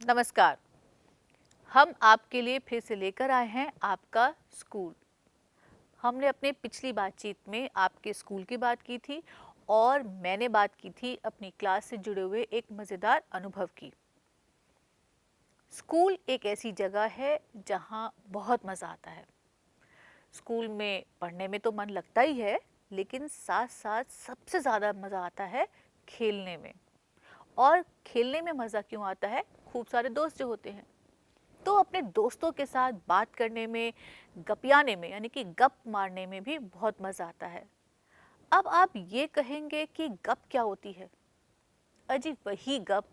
नमस्कार। हम आपके लिए फिर से लेकर आए हैं आपका स्कूल। हमने अपने पिछली बातचीत में आपके स्कूल की बात की थी और मैंने बात की थी अपनी क्लास से जुड़े हुए एक मज़ेदार अनुभव की। स्कूल एक ऐसी जगह है जहाँ बहुत मज़ा आता है। स्कूल में पढ़ने में तो मन लगता ही है, लेकिन साथ साथ सबसे ज़्यादा मज़ा आता है खेलने में। और खेलने में मज़ा क्यों आता है? खूब सारे दोस्त जो होते हैं, तो अपने दोस्तों के साथ बात करने में, गपियाने में यानी कि गप मारने में भी बहुत मज़ा आता है। अब आप ये कहेंगे कि गप क्या होती है? अजी वही गप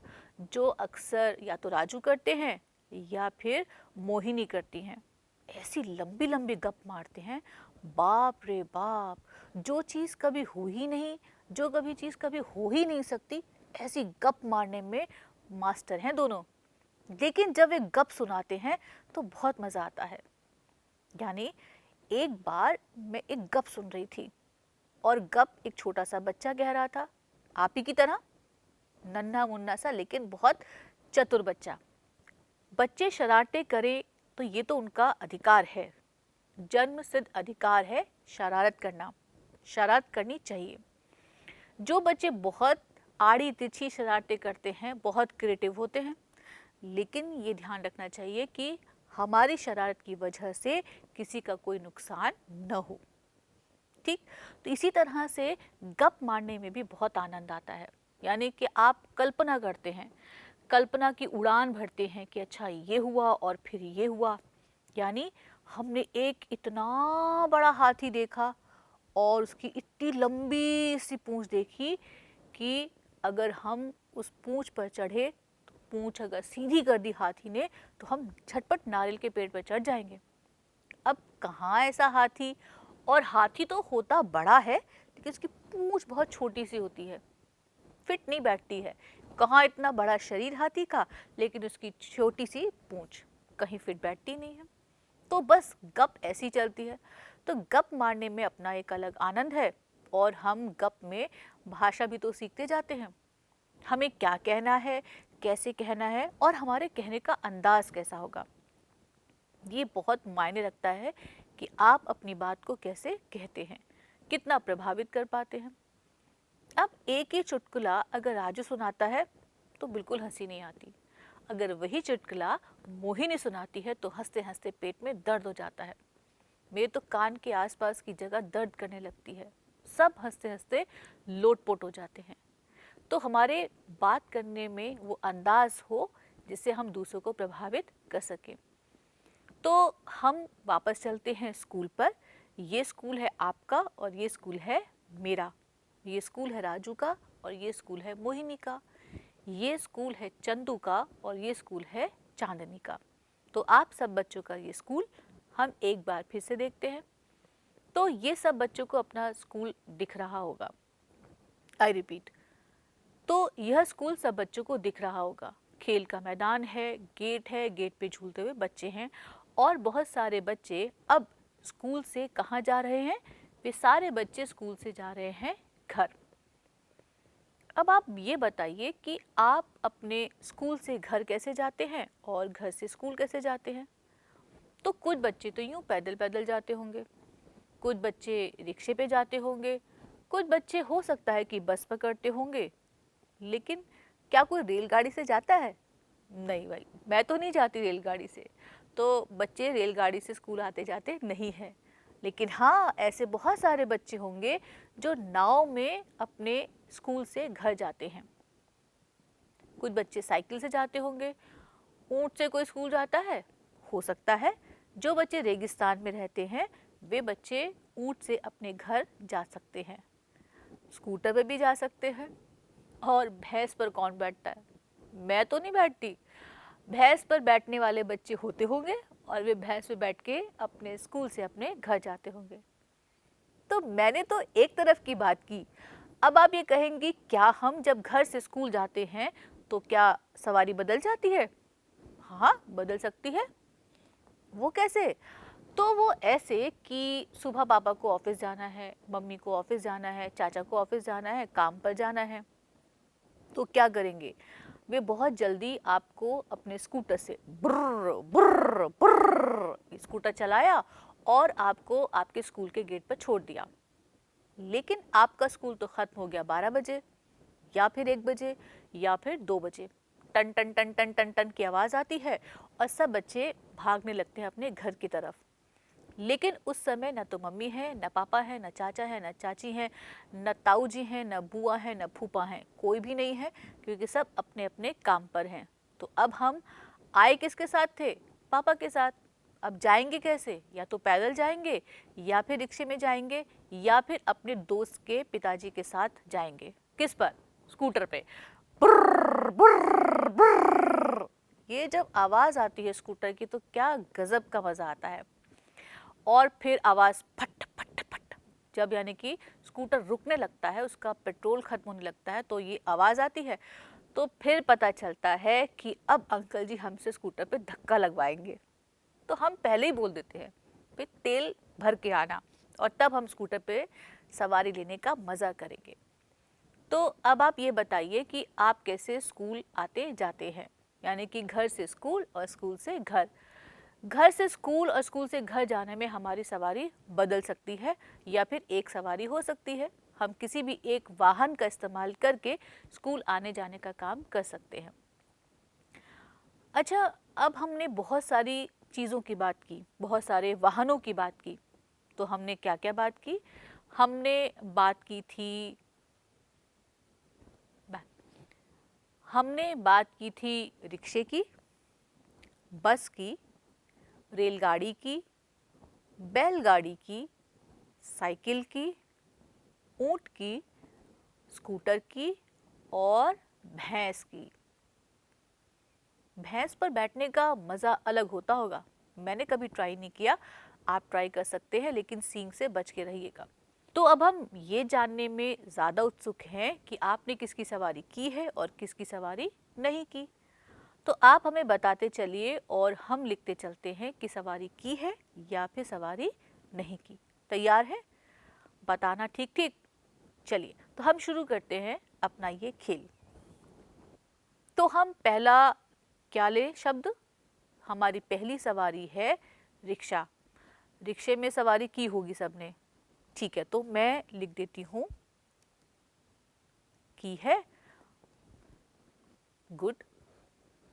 जो अक्सर या तो राजू करते हैं या फिर मोहिनी करती हैं। ऐसी लंबी लंबी गप मारते हैं, बाप रे बाप, जो चीज़ कभी हो ही नहीं, जो कभी चीज़ कभी हो ही नहीं सकती, ऐसी गप मारने में मास्टर हैं दोनों। लेकिन जब वे गप सुनाते हैं तो बहुत मज़ा आता है। यानी एक बार मैं एक गप सुन रही थी और गप एक छोटा सा बच्चा कह रहा था, आप ही की तरह, नन्हा मुन्ना सा लेकिन बहुत चतुर बच्चा। बच्चे शरारतें करें तो ये तो उनका अधिकार है, जन्म सिद्ध अधिकार है शरारत करना, शरारत करनी चाहिए। जो बच्चे बहुत आड़ी तिरछी शरारतें करते हैं बहुत क्रिएटिव होते हैं, लेकिन ये ध्यान रखना चाहिए कि हमारी शरारत की वजह से किसी का कोई नुकसान न हो। ठीक, तो इसी तरह से गप मारने में भी बहुत आनंद आता है। यानी कि आप कल्पना करते हैं, कल्पना की उड़ान भरते हैं कि अच्छा ये हुआ और फिर ये हुआ। यानी हमने एक इतना बड़ा हाथी देखा और उसकी इतनी लंबी सी पूंछ देखी कि अगर हम उस पूंछ पर चढ़े, तो पूंछ अगर सीधी कर दी हाथी ने तो हम झटपट नारियल के पेड़ पर चढ़ जाएंगे। अब कहाँ ऐसा हाथी, और हाथी तो होता बड़ा है लेकिन उसकी पूंछ बहुत छोटी सी होती है, फिट नहीं बैठती है। कहाँ इतना बड़ा शरीर हाथी का, लेकिन उसकी छोटी सी पूंछ कहीं फिट बैठती नहीं है। तो बस गप ऐसी चलती है। तो गप मारने में अपना एक अलग आनंद है और हम गप में भाषा भी तो सीखते जाते हैं। हमें क्या कहना है, कैसे कहना है और हमारे कहने का अंदाज कैसा होगा, ये बहुत मायने रखता है कि आप अपनी बात को कैसे कहते हैं, कितना प्रभावित कर पाते हैं। अब एक ही चुटकुला अगर राजू सुनाता है तो बिल्कुल हंसी नहीं आती। अगर वही चुटकुला मोहिनी सुनाती है तो हंसते हंसते पेट में दर्द हो जाता है। मेरे तो कान के आसपास की जगह दर्द करने लगती है। सब हंसते हंसते लोटपोट हो जाते हैं। तो हमारे बात करने में वो अंदाज हो जिससे हम दूसरों को प्रभावित कर सकें। तो हम वापस चलते हैं स्कूल पर। ये स्कूल है आपका और ये स्कूल है मेरा। ये स्कूल है राजू का और ये स्कूल है मोहिनी का। ये स्कूल है चंदू का और ये स्कूल है चांदनी का। तो आप सब बच्चों का ये स्कूल हम एक बार फिर से देखते हैं। तो ये सब बच्चों को अपना स्कूल दिख रहा होगा। आई रिपीट, तो यह स्कूल सब बच्चों को दिख रहा होगा। खेल का मैदान है, गेट पे झूलते हुए बच्चे हैं और बहुत सारे बच्चे अब स्कूल से कहाँ जा रहे हैं? वे सारे बच्चे स्कूल से जा रहे हैं घर। अब आप ये बताइए कि आप अपने स्कूल से घर कैसे जाते हैं और घर से स्कूल कैसे जाते हैं? तो कुछ बच्चे तो यूँ पैदल पैदल जाते होंगे, कुछ बच्चे रिक्शे पे जाते होंगे, कुछ बच्चे हो सकता है कि बस पकड़ते होंगे, लेकिन क्या कोई रेलगाड़ी से जाता है? नहीं भाई, मैं तो नहीं जाती रेलगाड़ी से। तो बच्चे रेलगाड़ी से स्कूल आते जाते नहीं हैं। लेकिन हाँ, ऐसे बहुत सारे बच्चे होंगे जो नाव में अपने स्कूल से घर जाते हैं। कुछ बच्चे साइकिल से जाते होंगे। ऊँट से कोई स्कूल जाता है? हो सकता है। जो बच्चे रेगिस्तान में रहते हैं वे बच्चे ऊँट से अपने घर जा सकते हैं। स्कूटर पे भी जा सकते हैं। और भैंस पर कौन बैठता है? मैं तो नहीं बैठती। भैंस पर बैठने वाले बच्चे होते होंगे और वे भैंस पे बैठ के अपने स्कूल से अपने घर जाते होंगे। तो मैंने तो एक तरफ की बात की। अब आप ये कहेंगी, क्या हम जब घर से स्कूल जाते हैं तो क्या सवारी बदल जाती है? हाँ, बदल सकती है। वो कैसे? तो वो ऐसे कि सुबह पापा को ऑफिस जाना है, मम्मी को ऑफिस जाना है, चाचा को ऑफिस जाना है, काम पर जाना है, तो क्या करेंगे? वे बहुत जल्दी आपको अपने स्कूटर से बुर्र बुर्र बुर्र स्कूटर चलाया और आपको आपके स्कूल के गेट पर छोड़ दिया। लेकिन आपका स्कूल तो खत्म हो गया 12 बजे या फिर 1 बजे या फिर 2 बजे। टन टन टन टन टन टन की आवाज़ आती है और सब बच्चे भागने लगते हैं अपने घर की तरफ। लेकिन उस समय न तो मम्मी है, न पापा है, न चाचा है, न चाची हैं, न ताऊ जी हैं, न बुआ है, न फूफा हैं, कोई भी नहीं है, क्योंकि सब अपने अपने काम पर हैं। तो अब हम आए किसके साथ थे? पापा के साथ। अब जाएंगे कैसे? या तो पैदल जाएंगे या फिर रिक्शे में जाएंगे या फिर अपने दोस्त के पिताजी के साथ जाएंगे। किस पर? स्कूटर पे। बुर्र बुर्र बुर्र। ये जब आवाज़ आती है स्कूटर की तो क्या गजब का मज़ा आता है। और फिर आवाज़ फट फट फट, जब यानी कि स्कूटर रुकने लगता है, उसका पेट्रोल खत्म होने लगता है, तो ये आवाज़ आती है। तो फिर पता चलता है कि अब अंकल जी हमसे स्कूटर पे धक्का लगवाएंगे। तो हम पहले ही बोल देते हैं फिर तेल भर के आना, और तब हम स्कूटर पे सवारी लेने का मज़ा करेंगे। तो अब आप ये बताइए कि आप कैसे स्कूल आते जाते हैं, यानी कि घर से स्कूल और स्कूल से घर। घर से स्कूल और स्कूल से घर जाने में हमारी सवारी बदल सकती है या फिर एक सवारी हो सकती है। हम किसी भी एक वाहन का इस्तेमाल करके स्कूल आने जाने का काम कर सकते हैं। अच्छा, अब हमने बहुत सारी चीज़ों की बात की, बहुत सारे वाहनों की बात की। तो हमने क्या क्या बात की? हमने बात की थी रिक्शे की, बस की, रेलगाड़ी की, बैलगाड़ी की, साइकिल की, ऊंट की, स्कूटर की और भैंस की। भैंस पर बैठने का मज़ा अलग होता होगा। मैंने कभी ट्राई नहीं किया, आप ट्राई कर सकते हैं, लेकिन सींग से बच के रहिएगा। तो अब हम ये जानने में ज़्यादा उत्सुक हैं कि आपने किसकी सवारी की है और किसकी सवारी नहीं की। तो आप हमें बताते चलिए और हम लिखते चलते हैं कि सवारी की है या फिर सवारी नहीं की। तैयार है? बताना ठीक ठीक। चलिए, तो हम शुरू करते हैं अपना ये खेल। तो हम पहला क्या ले शब्द? हमारी पहली सवारी है रिक्शा। रिक्शे में सवारी की होगी सबने, ठीक है, तो मैं लिख देती हूँ की है। गुड।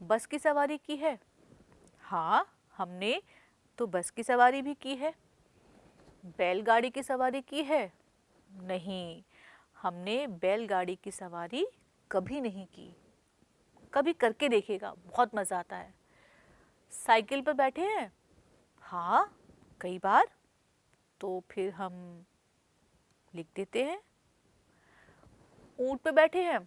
बस की सवारी की है? हाँ, हमने तो बस की सवारी भी की है। बैलगाड़ी की सवारी की है? नहीं, हमने बैलगाड़ी की सवारी कभी नहीं की। कभी करके देखिएगा, बहुत मज़ा आता है। साइकिल पर बैठे हैं? हाँ, कई बार। तो फिर हम लिख देते हैं। ऊँट पे बैठे हैं?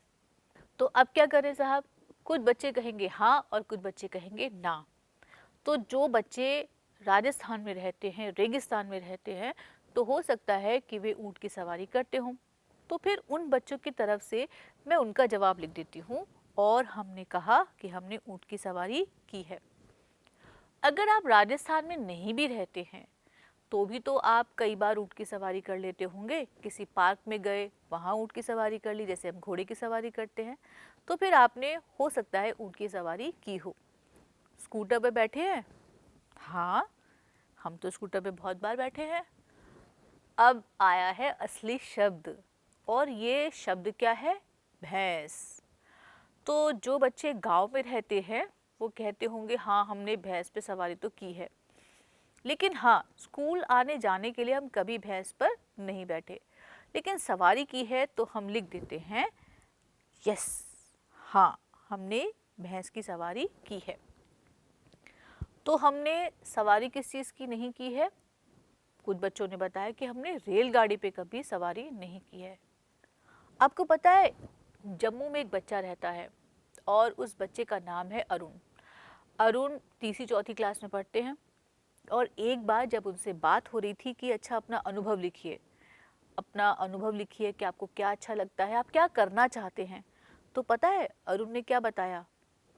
तो अब क्या करें साहब? कुछ बच्चे कहेंगे हाँ और कुछ बच्चे कहेंगे ना। तो जो बच्चे राजस्थान में रहते हैं, रेगिस्तान में रहते हैं, तो हो सकता है कि वे ऊँट की सवारी करते हों। तो फिर उन बच्चों की तरफ से मैं उनका जवाब लिख देती हूँ और हमने कहा कि हमने ऊँट की सवारी की है। अगर आप राजस्थान में नहीं भी रहते हैं तो भी तो आप कई बार ऊँट की सवारी कर लेते होंगे। किसी पार्क में गए, वहाँ ऊँट की सवारी कर ली, जैसे हम घोड़े की सवारी करते हैं। तो फिर आपने हो सकता है ऊँट की सवारी की हो। स्कूटर पे बैठे हैं? हाँ, हम तो स्कूटर पे बहुत बार बैठे हैं। अब आया है असली शब्द, और ये शब्द क्या है? भैंस। तो जो बच्चे गांव में रहते हैं वो कहते होंगे हाँ, हमने भैंस पे सवारी तो की है। लेकिन हाँ, स्कूल आने जाने के लिए हम कभी भैंस पर नहीं बैठे, लेकिन सवारी की है तो हम लिख देते हैं यस, हाँ, हमने भैंस की सवारी की है। तो हमने सवारी किस चीज़ की नहीं की है? कुछ बच्चों ने बताया कि हमने रेलगाड़ी पे कभी सवारी नहीं की है। आपको पता है, जम्मू में एक बच्चा रहता है और उस बच्चे का नाम है अरुण। अरुण तीसरी चौथी क्लास में पढ़ते हैं। और एक बार जब उनसे बात हो रही थी कि अच्छा अपना अनुभव लिखिए, अपना अनुभव लिखिए कि आपको क्या अच्छा लगता है, आप क्या करना चाहते हैं, तो पता है अरुण ने क्या बताया?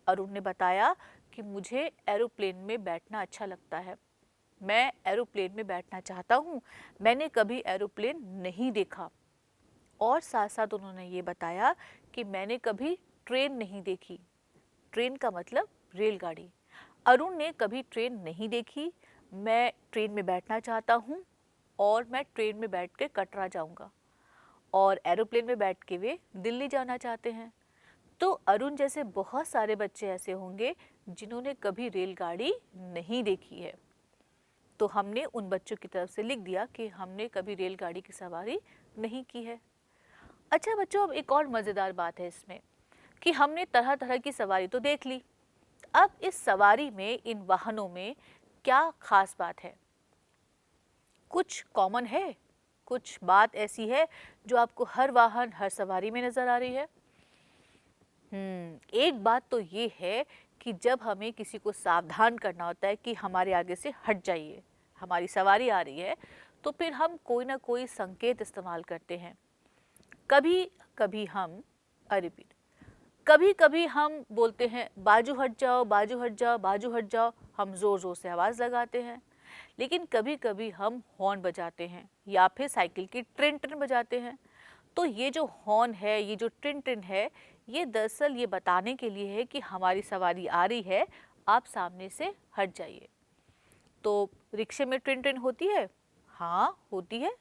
अरुण ने बताया कि मुझे एरोप्लेन में बैठना अच्छा लगता है, मैं एरोप्लेन में बैठना चाहता हूँ, मैंने कभी एरोप्लेन नहीं देखा। और साथ साथ उन्होंने ये बताया कि मैंने कभी ट्रेन नहीं देखी, ट्रेन का मतलब रेलगाड़ी। अरुण ने कभी ट्रेन नहीं देखी, मैं ट्रेन में बैठना चाहता हूँ और मैं ट्रेन में बैठ के कटरा जाऊँगा, और एरोप्लेन में बैठ के वे दिल्ली जाना चाहते हैं। तो अरुण जैसे बहुत सारे बच्चे ऐसे होंगे जिन्होंने कभी रेलगाड़ी नहीं देखी है। तो हमने उन बच्चों की तरफ से लिख दिया कि हमने कभी रेलगाड़ी की सवारी नहीं की है। अच्छा बच्चों, अब एक और मज़ेदार बात है इसमें कि हमने तरह तरह की सवारी तो देख ली। अब इस सवारी में, इन वाहनों में क्या खास बात है? कुछ कॉमन है? कुछ बात ऐसी है जो आपको हर वाहन, हर सवारी में नज़र आ रही है? एक बात तो ये है कि जब हमें किसी को सावधान करना होता है कि हमारे आगे से हट जाइए, हमारी सवारी आ रही है, तो फिर हम कोई ना कोई संकेत इस्तेमाल करते हैं। कभी कभी हम रिपीट कभी कभी हम बोलते हैं बाजू हट जाओ, बाजू हट जाओ, बाजू हट जाओ, हम ज़ोर ज़ोर से आवाज़ लगाते हैं। लेकिन कभी कभी हम हॉर्न बजाते हैं या फिर साइकिल की ट्रिन ट्रिन बजाते हैं। तो ये जो हॉर्न है, ये जो ट्रिन ट्रिन है, ये दरअसल ये बताने के लिए है कि हमारी सवारी आ रही है, आप सामने से हट जाइए। तो रिक्शे में ट्रिन ट्रिन होती है? हाँ होती है।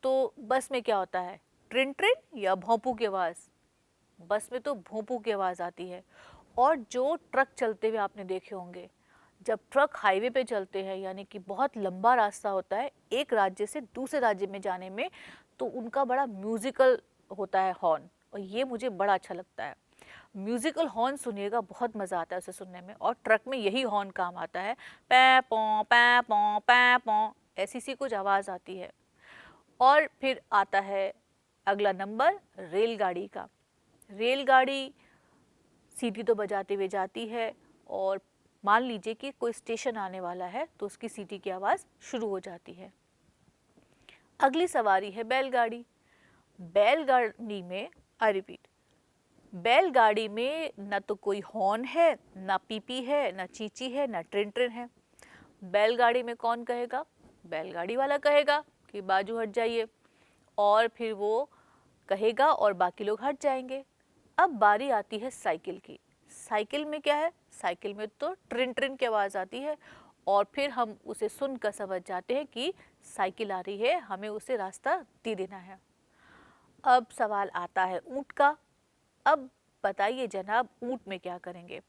तो बस में क्या होता है, ट्रिन ट्रिन या भोंपू की आवाज़? बस में तो भोंपू की आवाज़ आती है। और जो ट्रक चलते हुए आपने देखे होंगे, जब ट्रक हाईवे पे चलते हैं, यानी कि बहुत लंबा रास्ता होता है एक राज्य से दूसरे राज्य में जाने में, तो उनका बड़ा म्यूज़िकल होता है हॉर्न, और ये मुझे बड़ा अच्छा लगता है। म्यूज़िकल हॉर्न सुनिएगा, बहुत मज़ा आता है उसे सुनने में। और ट्रक में यही हॉर्न काम आता है, पै पों पै पों पै पों, ऐसी सी कुछ आवाज़ आती है। और फिर आता है अगला नंबर रेलगाड़ी का। रेलगाड़ी सीटी तो बजाते हुए जाती है, और मान लीजिए कि कोई स्टेशन आने वाला है तो उसकी सीटी की आवाज़ शुरू हो जाती है। अगली सवारी है बैलगाड़ी। बैलगाड़ी में आई रिपीट बैलगाड़ी में न तो कोई हॉर्न है, न पीपी है, न चींची है, न ट्रिन ट्रिन है। बैलगाड़ी में कौन कहेगा? बैलगाड़ी वाला कहेगा कि बाजू हट जाइए, और फिर वो कहेगा और बाकी लोग हट जाएंगे। अब बारी आती है साइकिल की। साइकिल में क्या है? साइकिल में तो ट्रिन ट्रिन की आवाज़ आती है, और फिर हम उसे सुनकर समझ जाते हैं कि साइकिल आ रही है, हमें उसे रास्ता दे देना है। अब सवाल आता है ऊँट का। अब बताइए जनाब, ऊँट में क्या करेंगे?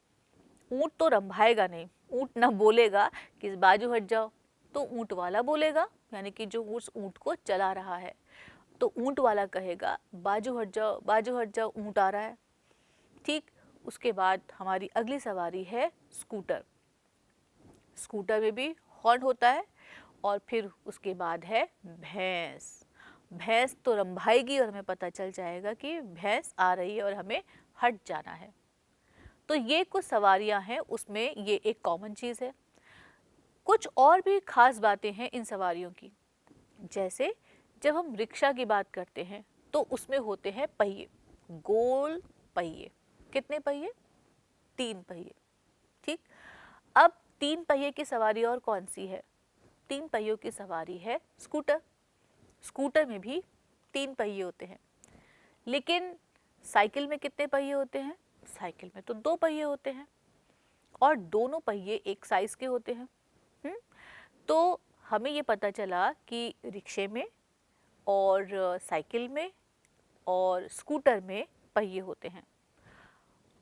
ऊँट तो रंभाएगा नहीं, ऊँट ना बोलेगा कि बाजू हट जाओ, तो ऊँट वाला बोलेगा, यानी कि जो उस ऊँट को चला रहा है। तो ऊँट वाला कहेगा बाजू हट जाओ, बाजू हट जाओ, ऊँट आ रहा है। ठीक, उसके बाद हमारी अगली सवारी है स्कूटर। स्कूटर में भी हॉर्न होता है, और फिर उसके बाद है भैंस। भैंस तो रंभाएगी और हमें पता चल जाएगा कि भैंस आ रही है और हमें हट जाना है। तो ये कुछ सवारियां हैं, उसमें ये एक कॉमन चीज़ है। कुछ और भी खास बातें हैं इन सवारियों की। जैसे जब हम रिक्शा की बात करते हैं तो उसमें होते हैं पहिए, गोल पहिए। कितने पहिए? 3 पहिए। ठीक, अब 3 पहिए की सवारी और कौन सी है? 3 पहियों की सवारी है स्कूटर। स्कूटर में भी 3 पहिए होते हैं। लेकिन साइकिल में कितने पहिए होते हैं? साइकिल में तो 2 पहिए होते हैं, और दोनों पहिए एक साइज के होते हैं। तो हमें ये पता चला कि रिक्शे में और साइकिल में और स्कूटर में पहिए होते हैं।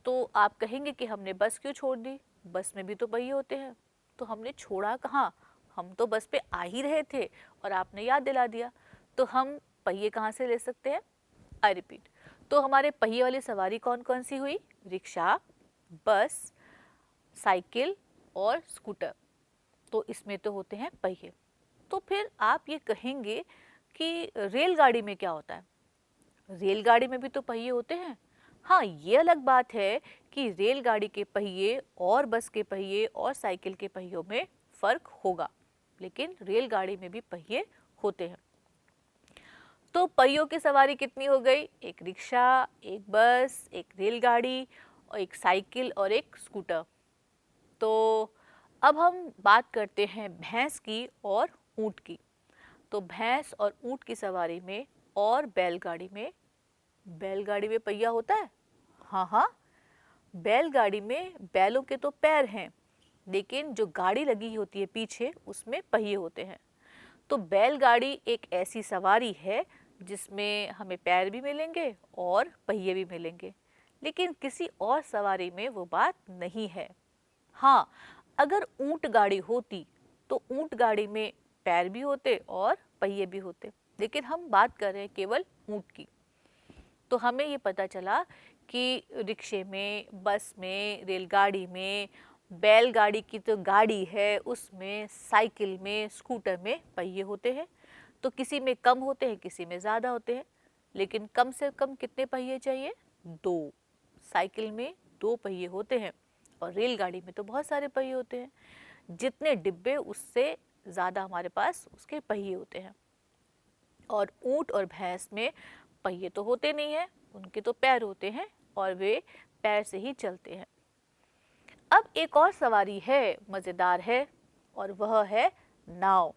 तो आप कहेंगे कि हमने बस क्यों छोड़ दी? बस में भी तो पहिए होते हैं। तो हमने छोड़ा कहाँ? हम तो बस पे आ ही रहे थे और आपने याद दिला दिया। तो हम पहिए कहाँ से ले सकते हैं? आई रिपीट, तो हमारे पहिए वाली सवारी कौन कौन सी हुई? रिक्शा, बस, साइकिल और स्कूटर। तो इसमें तो होते हैं पहिए। तो फिर आप ये कहेंगे कि रेलगाड़ी में क्या होता है? रेलगाड़ी में भी तो पहिए होते हैं। हाँ, ये अलग बात है कि रेलगाड़ी के पहिए और बस के पहिए और साइकिल के पहियों में फ़र्क होगा, लेकिन रेलगाड़ी में भी पहिए होते हैं। तो पहियों की सवारी कितनी हो गई? एक रिक्शा, एक बस, एक रेलगाड़ी, और एक साइकिल और एक स्कूटर। तो अब हम बात करते हैं भैंस की और ऊँट की। तो भैंस और ऊँट की सवारी में और बैलगाड़ी में पहिया होता है? हाँ हाँ, बैलगाड़ी में बैलों के तो पैर हैं, लेकिन जो गाड़ी लगी होती है पीछे उसमें पहिए होते हैं। तो बैलगाड़ी एक ऐसी सवारी है जिसमें हमें पैर भी मिलेंगे और पहिए भी मिलेंगे, लेकिन किसी और सवारी में वो बात नहीं है। हाँ, अगर ऊंट गाड़ी होती तो ऊंट गाड़ी में पैर भी होते और पहिए भी होते, लेकिन हम बात कर रहे हैं केवल ऊंट की। तो हमें ये पता चला कि रिक्शे में, बस में, रेलगाड़ी में, बैलगाड़ी की तो गाड़ी है उसमें, साइकिल में, स्कूटर में पहिए होते हैं। तो किसी में कम होते हैं, किसी में ज़्यादा होते हैं, लेकिन कम से कम कितने पहिए चाहिए? 2। साइकिल में 2 पहिए होते हैं और रेलगाड़ी में तो बहुत सारे पहिए होते हैं। जितने डिब्बे उससे ज़्यादा हमारे पास उसके पहिए होते हैं। और ऊंट और भैंस में पहिए तो होते नहीं हैं, उनके तो पैर होते हैं और वे पैर से ही चलते हैं। अब एक और सवारी है, मज़ेदार है, और वह है नाव।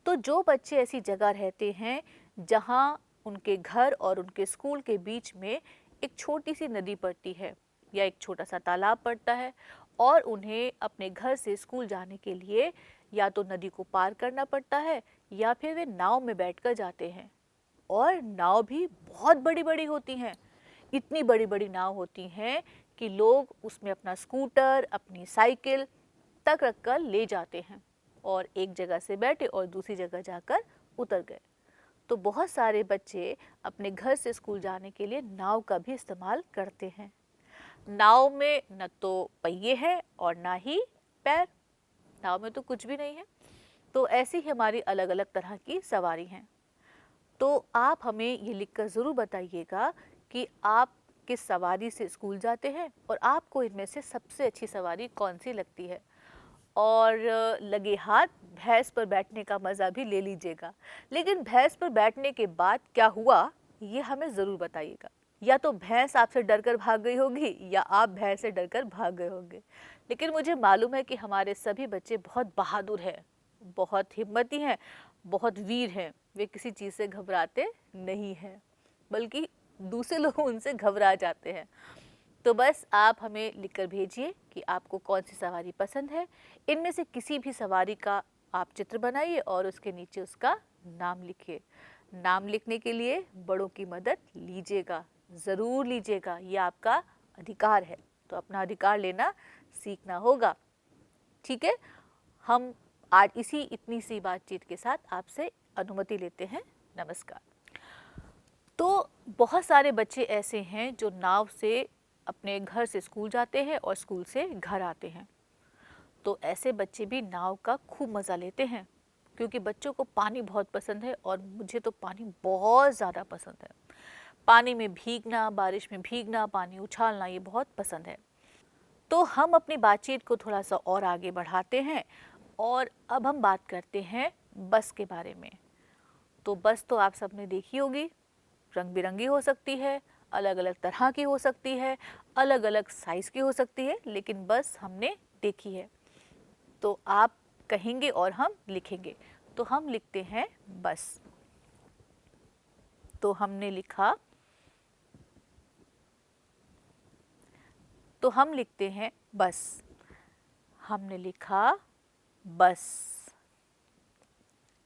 तो जो बच्चे ऐसी जगह रहते हैं जहाँ उनके घर और उनके स्कूल के बीच में एक छोटी सी नदी पड़ती है या एक छोटा सा तालाब पड़ता है और उन्हें अपने घर से स्कूल जाने के लिए या तो नदी को पार करना पड़ता है या फिर वे नाव में बैठकर जाते हैं। और नाव भी बहुत बड़ी बड़ी होती हैं, इतनी बड़ी बड़ी नाव होती हैं कि लोग उसमें अपना स्कूटर, अपनी साइकिल तक रखकर ले जाते हैं और एक जगह से बैठे और दूसरी जगह जाकर उतर गए। तो बहुत सारे बच्चे अपने घर से स्कूल जाने के लिए नाव का भी इस्तेमाल करते हैं। नाव में न तो पहिए हैं और ना ही पैर, नाव में तो कुछ भी नहीं है। तो ऐसी ही हमारी अलग अलग तरह की सवारी हैं। तो आप हमें ये लिखकर ज़रूर बताइएगा कि आप किस सवारी से स्कूल जाते हैं और आपको इनमें से सबसे अच्छी सवारी कौन सी लगती है। और लगे हाथ भैंस पर बैठने का मज़ा भी ले लीजिएगा। लेकिन भैंस पर बैठने के बाद क्या हुआ, ये हमें ज़रूर बताइएगा। या तो भैंस आपसे डरकर भाग गई होगी या आप भैंस से डरकर भाग गए होंगे। लेकिन मुझे मालूम है कि हमारे सभी बच्चे बहुत बहादुर हैं, बहुत हिम्मती हैं, बहुत वीर हैं। वे किसी चीज़ से घबराते नहीं हैं, बल्कि दूसरे लोग उनसे घबरा जाते हैं। तो बस आप हमें लिखकर भेजिए कि आपको कौन सी सवारी पसंद है। इनमें से किसी भी सवारी का आप चित्र बनाइए और उसके नीचे उसका नाम लिखिए। नाम लिखने के लिए बड़ों की मदद लीजिएगा, ज़रूर लीजिएगा, ये आपका अधिकार है। तो अपना अधिकार लेना सीखना होगा, ठीक है। हम आज इतनी सी बातचीत के साथ आपसे अनुमति लेते हैं। नमस्कार। तो बहुत सारे बच्चे ऐसे हैं जो नाव से अपने घर से स्कूल जाते हैं और स्कूल से घर आते हैं। तो ऐसे बच्चे भी नाव का खूब मज़ा लेते हैं, क्योंकि बच्चों को पानी बहुत पसंद है और मुझे तो पानी बहुत ज़्यादा पसंद है। पानी में भीगना, बारिश में भीगना, पानी उछालना, ये बहुत पसंद है। तो हम अपनी बातचीत को थोड़ा सा और आगे बढ़ाते हैं और अब हम बात करते हैं बस के बारे में। तो बस तो आप सबने देखी होगी, रंग बिरंगी हो सकती है, अलग अलग तरह की हो सकती है, अलग अलग साइज़ की हो सकती है, लेकिन बस हमने देखी है। तो आप कहेंगे और हम लिखेंगे। तो हम लिखते हैं बस। तो हमने लिखा, तो हम लिखते हैं बस। हमने लिखा बस,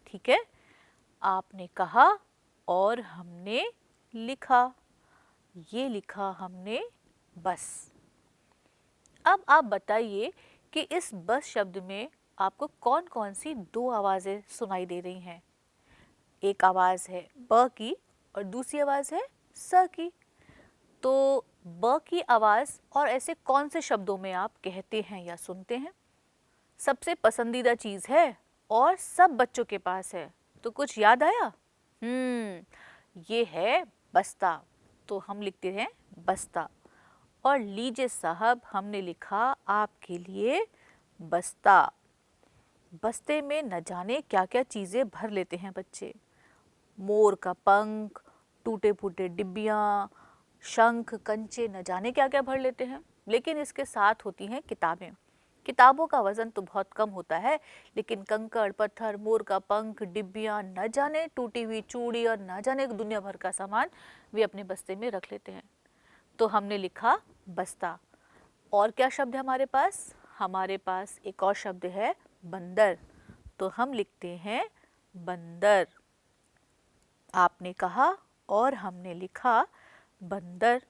ठीक है। आपने कहा और हमने लिखा, ये लिखा हमने बस। अब आप बताइए कि इस बस शब्द में आपको कौन कौन सी 2 आवाज़ें सुनाई दे रही हैं। एक आवाज़ है ब की और दूसरी आवाज़ है स की। तो ब की आवाज़ और ऐसे कौन से शब्दों में आप कहते हैं या सुनते हैं? सबसे पसंदीदा चीज़ है और सब बच्चों के पास है, तो कुछ याद आया? ये है बस्ता। तो हम लिखते हैं बस्ता। और लीजिए साहब, हमने लिखा आपके लिए बस्ता। बस्ते में न जाने क्या क्या चीज़ें भर लेते हैं बच्चे। मोर का पंख, टूटे फूटे डिब्बियाँ, शंख, कंचे, न जाने क्या क्या भर लेते हैं। लेकिन इसके साथ होती हैं किताबें। किताबों का वज़न तो बहुत कम होता है, लेकिन कंकड़, पत्थर, मोर का पंख, डिब्बियाँ, न जाने टूटी हुई चूड़ी और न जाने दुनिया भर का सामान वे अपने बस्ते में रख लेते हैं। तो हमने लिखा बस्ता। और क्या शब्द है हमारे पास? हमारे पास एक और शब्द है बंदर, तो हम लिखते हैं बंदर। आपने कहा और हमने लिखा बंदर,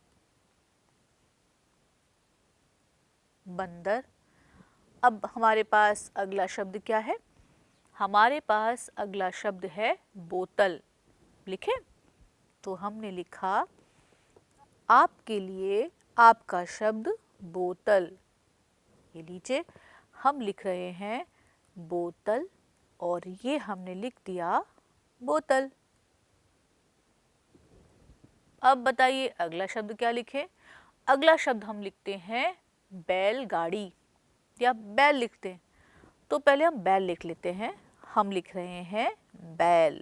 बंदर। अब हमारे पास अगला शब्द क्या है? हमारे पास अगला शब्द है बोतल। लिखे? तो हमने लिखा आपके लिए आपका शब्द बोतल। ये लीजिए, हम लिख रहे हैं बोतल और ये हमने लिख दिया बोतल। अब बताइए अगला शब्द क्या लिखें? अगला शब्द हम लिखते हैं बैलगाड़ी या बैल लिखते हैं। तो पहले हम बैल लिख लेते हैं। हम लिख रहे हैं बैल।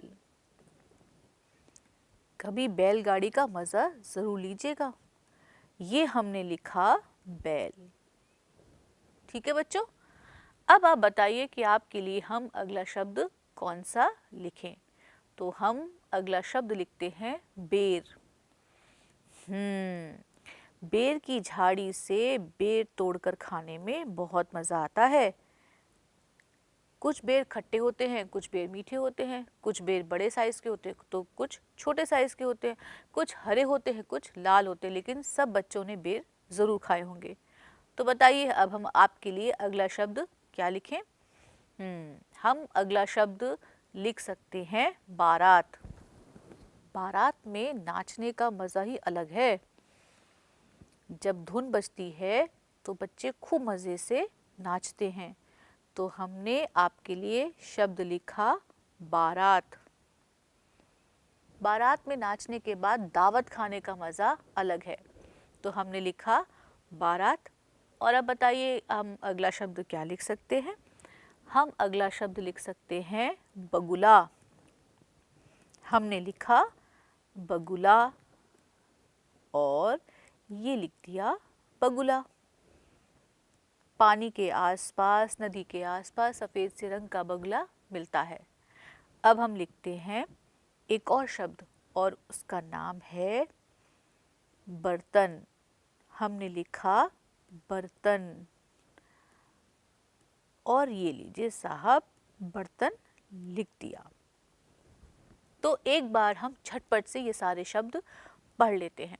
कभी बैलगाड़ी का मज़ा ज़रूर लीजिएगा। ये हमने लिखा बैल। ठीक है बच्चों, अब आप बताइए कि आपके लिए हम अगला शब्द कौन सा लिखें? तो हम अगला शब्द लिखते हैं बेर। बेर की झाड़ी से बेर तोड़कर खाने में बहुत मज़ा आता है। कुछ बेर खट्टे होते हैं, कुछ बेर मीठे होते हैं, कुछ बेर बड़े साइज़ के होते हैं तो कुछ छोटे साइज़ के होते हैं, कुछ हरे होते हैं, कुछ लाल होते हैं, लेकिन सब बच्चों ने बेर ज़रूर खाए होंगे। तो बताइए अब हम आपके लिए अगला शब्द क्या लिखें? हम अगला शब्द लिख सकते हैं बारात। बारात में नाचने का मज़ा ही अलग है। जब धुन बजती है तो बच्चे खूब मज़े से नाचते हैं। तो हमने आपके लिए शब्द लिखा बारात। बारात में नाचने के बाद दावत खाने का मज़ा अलग है। तो हमने लिखा बारात। और अब बताइए हम अगला शब्द क्या लिख सकते हैं? हम अगला शब्द लिख सकते हैं बगुला। हमने लिखा बगुला और ये लिख दिया बगुला। पानी के आसपास, नदी के आसपास सफ़ेद से रंग का बगुला मिलता है। अब हम लिखते हैं एक और शब्द और उसका नाम है बर्तन। हमने लिखा बर्तन और ये लीजिए साहब बर्तन लिख दिया। तो एक बार हम झटपट से ये सारे शब्द पढ़ लेते हैं।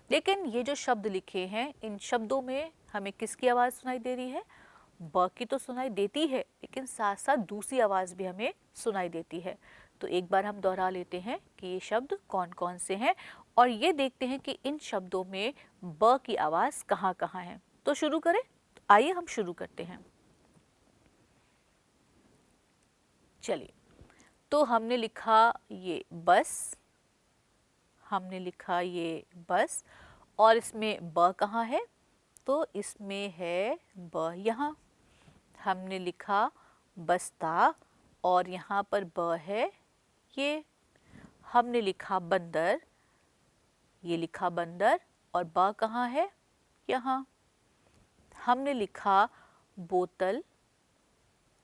लेकिन ये जो शब्द लिखे हैं इन शब्दों में हमें किसकी आवाज़ सुनाई दे रही है? ब की तो सुनाई देती है, लेकिन साथ साथ दूसरी आवाज़ भी हमें सुनाई देती है। तो एक बार हम दोहरा लेते हैं कि ये शब्द कौन कौन से हैं और ये देखते हैं कि इन शब्दों में ब की आवाज़ कहाँ कहाँ है। तो शुरू करें? तो आइए हम शुरू करते हैं। चलिए, तो हमने लिखा ये बस। हमने लिखा ये बस और इसमें ब कहाँ है? तो इसमें है ब यहाँ। हमने लिखा बस्ता और यहाँ पर ब है ये। हमने लिखा बंदर, ये लिखा बंदर और ब कहाँ है? यहाँ। हमने लिखा बोतल,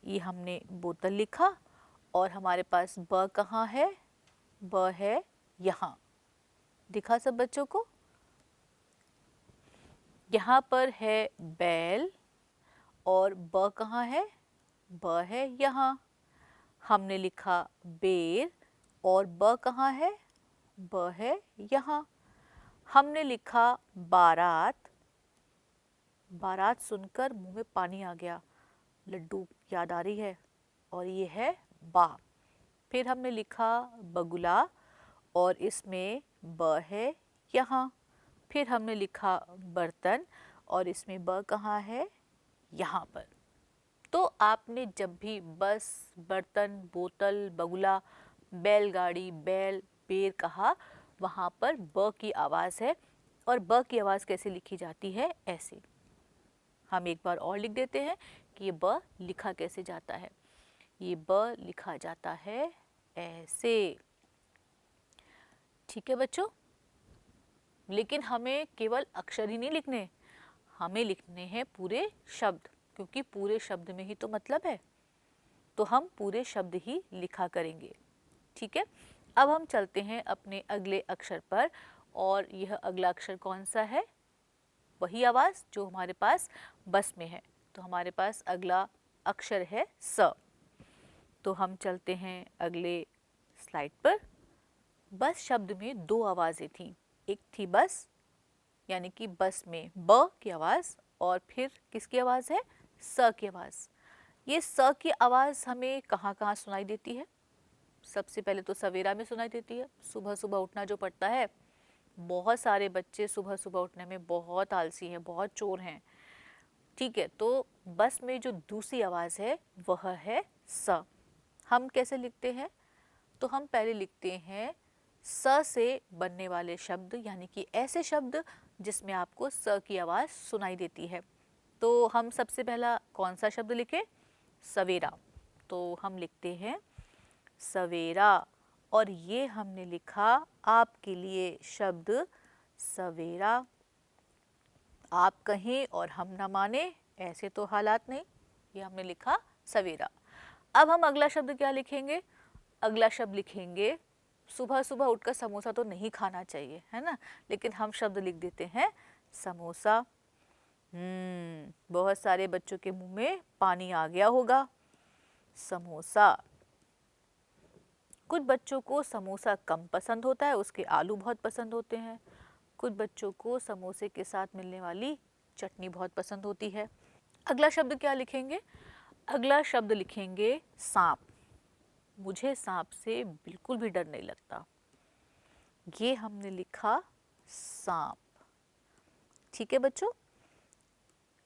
ये हमने बोतल लिखा और हमारे पास ब कहाँ है? ब है यहाँ। दिखा सब बच्चों को? यहाँ पर है बैल और ब कहाँ है? ब है यहाँ। हमने लिखा बेर और ब कहाँ है? ब है यहाँ। हमने लिखा बारात। बारात सुनकर मुंह में पानी आ गया, लड्डू याद आ रही है और ये है बा। फिर हमने लिखा बगुला और इसमें ब है यहाँ। फिर हमने लिखा बर्तन और इसमें ब कहाँ है? यहाँ पर। तो आपने जब भी बस, बर्तन, बोतल, बगुला, बैलगाड़ी, बैल, बेर कहा, वहाँ पर ब की आवाज़ है। और ब की आवाज़ कैसे लिखी जाती है? ऐसे। हम एक बार और लिख देते हैं कि ये ब लिखा कैसे जाता है। ये ब लिखा जाता है ऐसे। ठीक है बच्चों? लेकिन हमें केवल अक्षर ही नहीं लिखने, हमें लिखने हैं पूरे शब्द, क्योंकि पूरे शब्द में ही तो मतलब है। तो हम पूरे शब्द ही लिखा करेंगे। ठीक है, अब हम चलते हैं अपने अगले अक्षर पर और यह अगला अक्षर कौन सा है? वही आवाज़ जो हमारे पास बस में है। तो हमारे पास अगला अक्षर है स। तो हम चलते हैं अगले स्लाइड पर। बस शब्द में दो आवाज़ें थीं। एक थी बस, यानी कि बस में ब की आवाज़, और फिर किसकी आवाज़ है? स की आवाज़। ये स की आवाज़ हमें कहाँ कहाँ सुनाई देती है? सबसे पहले तो सवेरा में सुनाई देती है। सुबह सुबह उठना जो पड़ता है, बहुत सारे बच्चे सुबह सुबह उठने में बहुत आलसी हैं, बहुत चोर हैं। ठीक है, तो बस में जो दूसरी आवाज़ है वह है स। हम कैसे लिखते हैं? तो हम पहले लिखते हैं स से बनने वाले शब्द, यानी कि ऐसे शब्द जिसमें आपको स की आवाज़ सुनाई देती है। तो हम सबसे पहला कौन सा शब्द लिखें? सवेरा। तो हम लिखते हैं सवेरा, और ये हमने लिखा आपके लिए शब्द सवेरा। आप कहें और हम ना माने, ऐसे तो हालात नहीं। ये हमने लिखा सवेरा। अब हम अगला शब्द क्या लिखेंगे? अगला शब्द लिखेंगे, सुबह सुबह उठकर समोसा तो नहीं खाना चाहिए, है ना, लेकिन हम शब्द लिख देते हैं समोसा। बहुत सारे बच्चों के मुंह में पानी आ गया होगा। समोसा। कुछ बच्चों को समोसा कम पसंद होता है, उसके आलू बहुत पसंद होते हैं। कुछ बच्चों को समोसे के साथ मिलने वाली चटनी बहुत पसंद होती है। अगला शब्द क्या लिखेंगे? अगला शब्द लिखेंगे सांप। मुझे सांप से बिल्कुल भी डर नहीं लगता। ये हमने लिखा सांप। ठीक है बच्चों,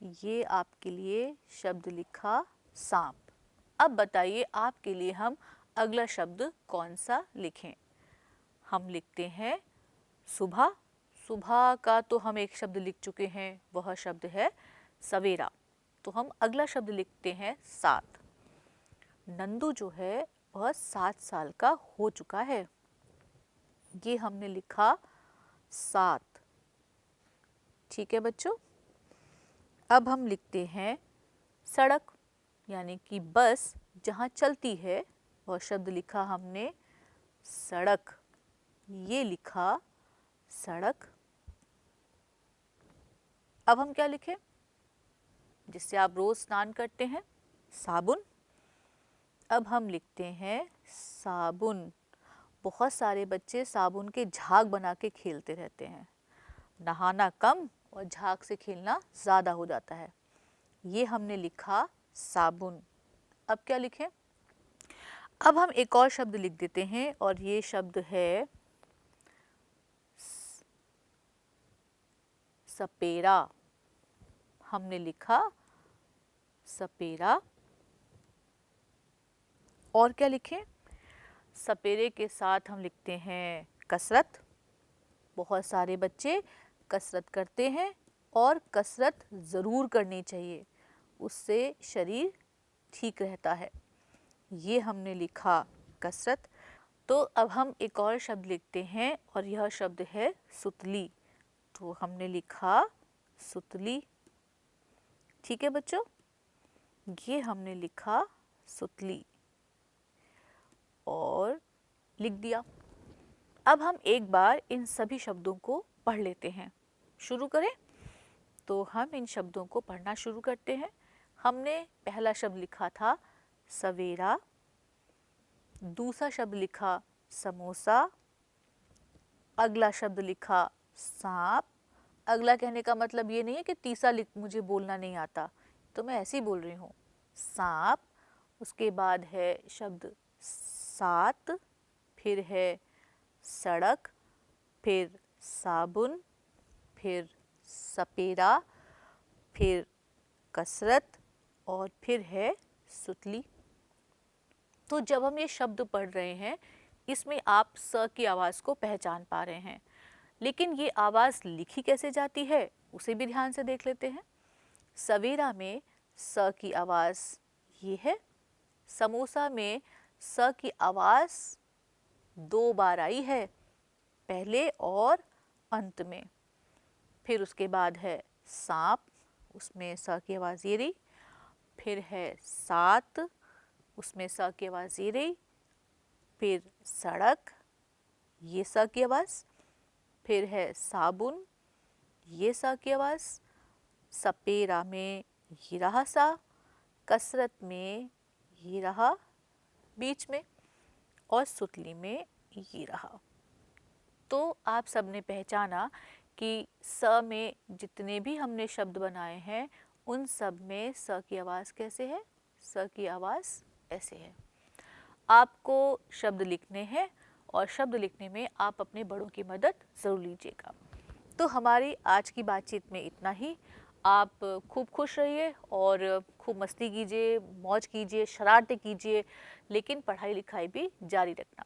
ये आपके लिए शब्द लिखा सांप। अब बताइए आपके लिए हम अगला शब्द कौन सा लिखें? हम लिखते हैं सुबह। सुबह का तो हम एक शब्द लिख चुके हैं, वह शब्द है सवेरा। तो हम अगला शब्द लिखते हैं सात। नंदू जो है वह 7 साल का हो चुका है। ये हमने लिखा सात। ठीक है बच्चों, अब हम लिखते हैं सड़क, यानी कि बस जहाँ चलती है, वह शब्द लिखा हमने सड़क। ये लिखा सड़क। अब हम क्या लिखें? जिससे आप रोज स्नान करते हैं, साबुन। अब हम लिखते हैं साबुन। बहुत सारे बच्चे साबुन के झाग बना के खेलते रहते हैं। नहाना कम और झाग से खेलना ज़्यादा हो जाता है। ये हमने लिखा साबुन। अब क्या लिखें? अब हम एक और शब्द लिख देते हैं, और ये शब्द है सपेरा। हमने लिखा सपेरा। और क्या लिखें? सपेरे के साथ हम लिखते हैं कसरत। बहुत सारे बच्चे कसरत करते हैं, और कसरत ज़रूर करनी चाहिए, उससे शरीर ठीक रहता है। ये हमने लिखा कसरत। तो अब हम एक और शब्द लिखते हैं, और यह शब्द है सुतली। तो हमने लिखा सुतली। ठीक है बच्चों, ये हमने लिखा सुतली और लिख दिया। अब हम एक बार इन सभी शब्दों को पढ़ लेते हैं। शुरू करें? तो हम इन शब्दों को पढ़ना शुरू करते हैं। हमने पहला शब्द लिखा था सवेरा, दूसरा शब्द लिखा समोसा, अगला शब्द लिखा सांप। अगला कहने का मतलब ये नहीं है कि तीसरा लिख मुझे बोलना नहीं आता, तो मैं ऐसे ही बोल रही हूँ। सांप। उसके बाद है शब्द सात, फिर है सड़क, फिर साबुन, फिर सपेरा, फिर कसरत, और फिर है सुतली। तो जब हम ये शब्द पढ़ रहे हैं, इसमें आप स की आवाज़ को पहचान पा रहे हैं, लेकिन ये आवाज़ लिखी कैसे जाती है उसे भी ध्यान से देख लेते हैं। सवेरा में स की आवाज़ ये है। समोसा में स की आवाज़ 2 बार आई है, पहले और अंत में। फिर उसके बाद है सांप, उसमें स की आवाज़ ये रही। फिर है सात, उसमें स की आवाज़ ये रही। फिर सड़क, ये स की आवाज़। फिर है साबुन, ये सा की आवाज़, सपेरा में ये रहा सा, कसरत में ये रहा बीच में, और सुतली में ये रहा। तो आप सबने पहचाना कि स में जितने भी हमने शब्द बनाए हैं उन सब में स की आवाज़ कैसे है, स की आवाज़ ऐसे है। आपको शब्द लिखने हैं और शब्द लिखने में आप अपने बड़ों की मदद ज़रूर लीजिएगा। तो हमारी आज की बातचीत में इतना ही। आप खूब खुश रहिए और खूब मस्ती कीजिए, मौज कीजिए, शरारतें कीजिए, लेकिन पढ़ाई लिखाई भी जारी रखना।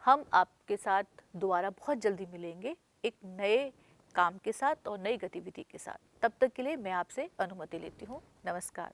हम आपके साथ दोबारा बहुत जल्दी मिलेंगे एक नए काम के साथ और नई गतिविधि के साथ। तब तक के लिए मैं आपसे अनुमति लेती हूँ। नमस्कार।